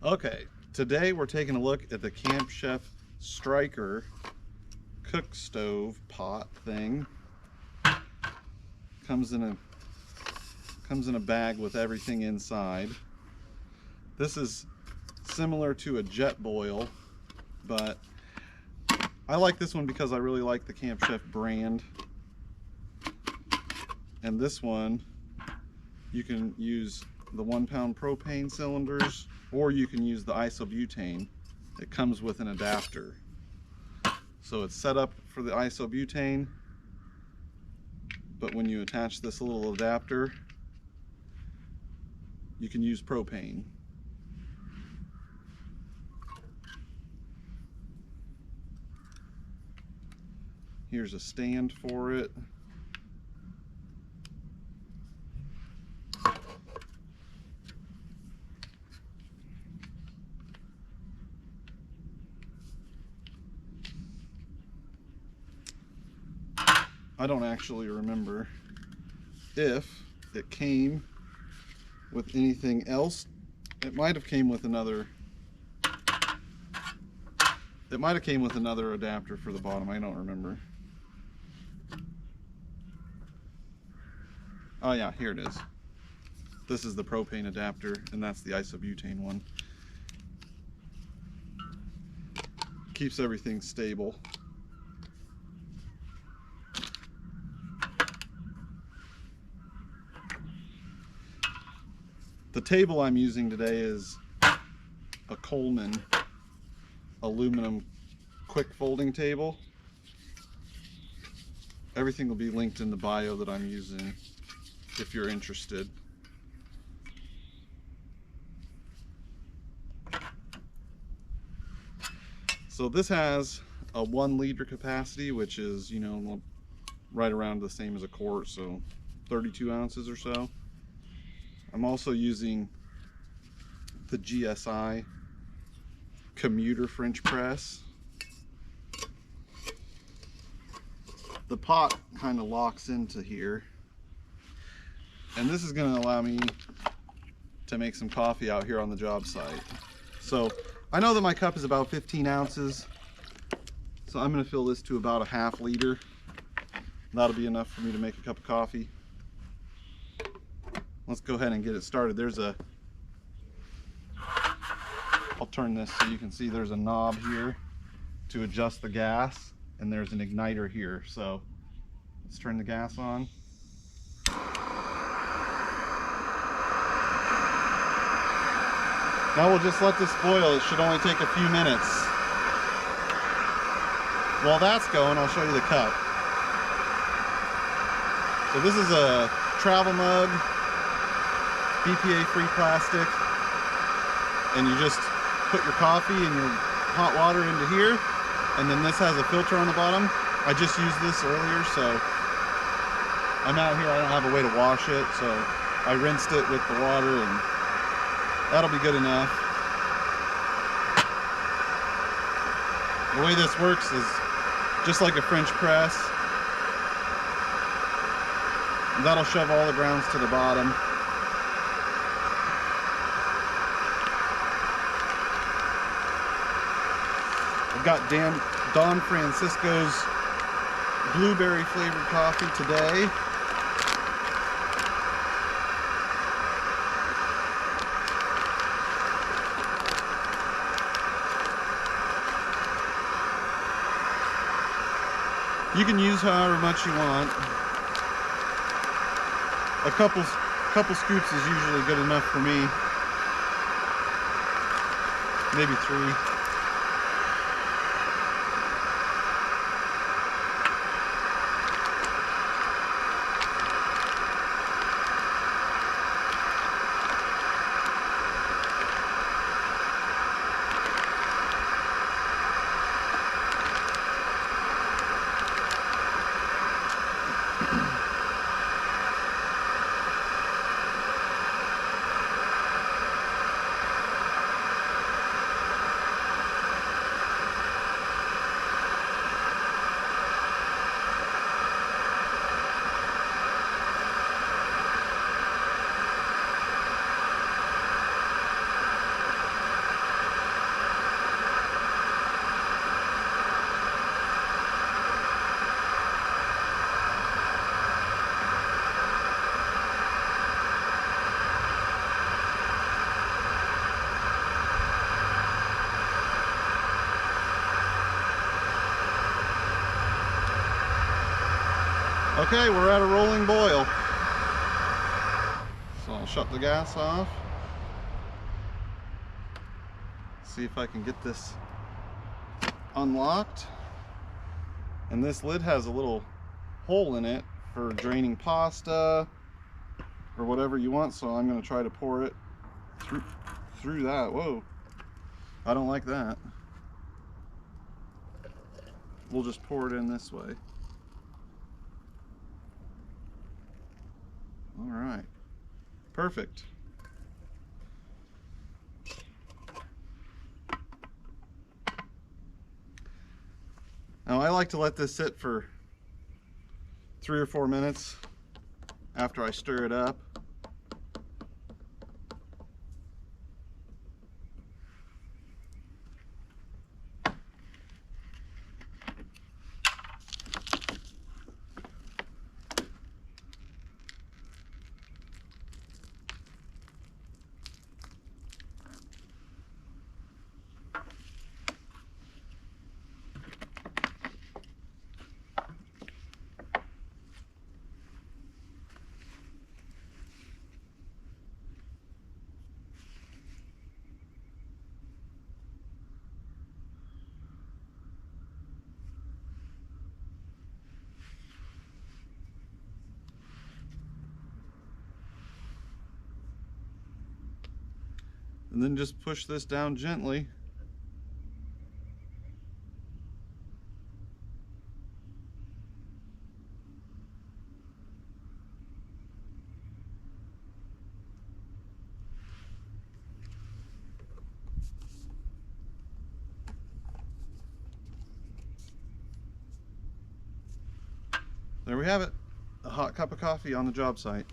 Okay, today we're taking a look at the Camp Chef Stryker cook stove pot thing. Comes in a bag with everything inside. This is similar to a jet boil, but I like this one because I really like the Camp Chef brand. And this one, you can use the 1 pound propane cylinders, or you can use the isobutane. It comes with an adapter. So it's set up for the isobutane, but when you attach this little adapter, you can use propane. Here's a stand for it. I don't actually remember if it came with anything else. It might have came with another. It might have came with another adapter for the bottom. I don't remember. Oh yeah, here it is. This is the propane adapter, and that's the isobutane one. Keeps everything stable. The table I'm using today is a Coleman aluminum quick folding table. Everything will be linked in the bio that I'm using if you're interested. So this has a 1 liter capacity, which is, you know, right around the same as a quart, so 32 ounces or so. I'm also using the GSI Commuter French press. The pot kind of locks into here, and this is going to allow me to make some coffee out here on the job site. So I know that my cup is about 15 ounces, so I'm going to fill this to about a ½ liter. That'll be enough for me to make a cup of coffee. Let's go ahead and get it started. I'll turn this so you can see there's a knob here to adjust the gas, and there's an igniter here. So let's turn the gas on. Now we'll just let this boil. It should only take a few minutes. While that's going, I'll show you the cup. So this is a travel mug, BPA-free plastic, and you just put your coffee and your hot water into here, and then this has a filter on the bottom. I just used this earlier, so I'm out here, I don't have a way to wash it, so I rinsed it with the water, and that'll be good enough. The way this works is just like a French press. That'll shove all the grounds to the bottom. I've got Don Francisco's blueberry flavored coffee today. You can use however much you want. A couple scoops is usually good enough for me. Maybe 3. Okay, we're at a rolling boil. So I'll shut the gas off. See if I can get this unlocked. And this lid has a little hole in it for draining pasta or whatever you want, so I'm going to try to pour it through that. Whoa, I don't like that. We'll just pour it in this way. All right, perfect. Now I like to let this sit for 3 or 4 minutes after I stir it up. And then just push this down gently. There we have it, a hot cup of coffee on the job site.